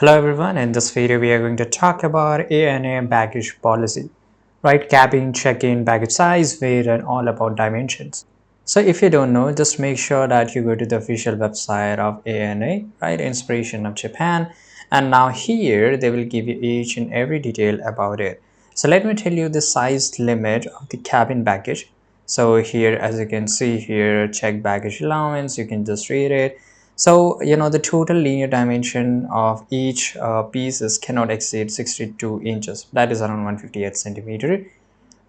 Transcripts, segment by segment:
Hello everyone, in this video we are going to talk about ANA baggage policy, right? Cabin, check-in, baggage size, weight and all about dimensions. So if you don't know, just make sure that you go to the official website of ANA, right? Inspiration of Japan. And now here they will give you each and every detail about it. So let me tell you the size limit of the cabin baggage. So here, as you can see here, check baggage allowance, you can just read it. So, the total linear dimension of each pieces cannot exceed 62 inches. That is around 158 centimeter,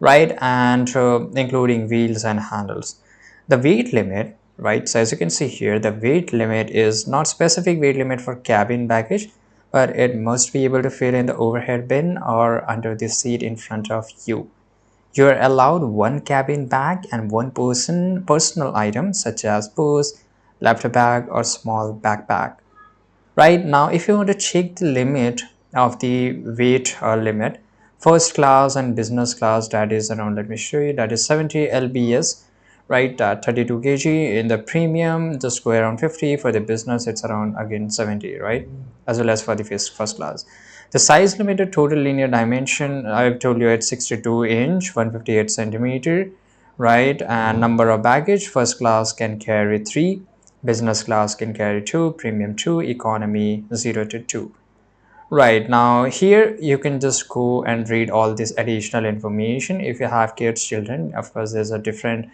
right? And including wheels and handles. The weight limit, right? So as you can see here, the weight limit is not specific weight limit for cabin baggage, but it must be able to fit in the overhead bin or under the seat in front of you. You're allowed one cabin bag and one personal item such as purse, laptop bag, or small backpack. Right now, if you want to check the limit of the weight limit, first class and business class, that is around, let me show you, that is 70 lbs, right? 32 kg. In the premium, just go around 50. For the business, it's around again 70, right? As well as for the first class. The size limited total linear dimension, I've told you, it's 62 inch, 158 centimeter, right? And number of baggage, first class can carry 3, business class can carry 2, premium 2, economy 0 to 2. Right, now here you can just go and read all this additional information. If you have kids, children, of course there's a different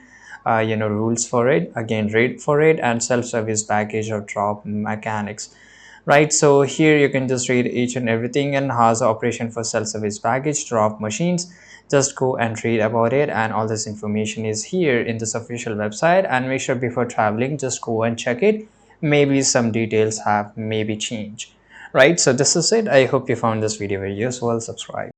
rules for it. Again, read for it. And self-service baggage or drop mechanics, right? So here you can just read each and everything and how's the operation for self-service baggage drop machines. Just go and read about it, and all this information is here in this official website. And make sure before traveling, just go and check it. Maybe some details have maybe changed, right? So this is it. I hope you found this video very useful. Subscribe.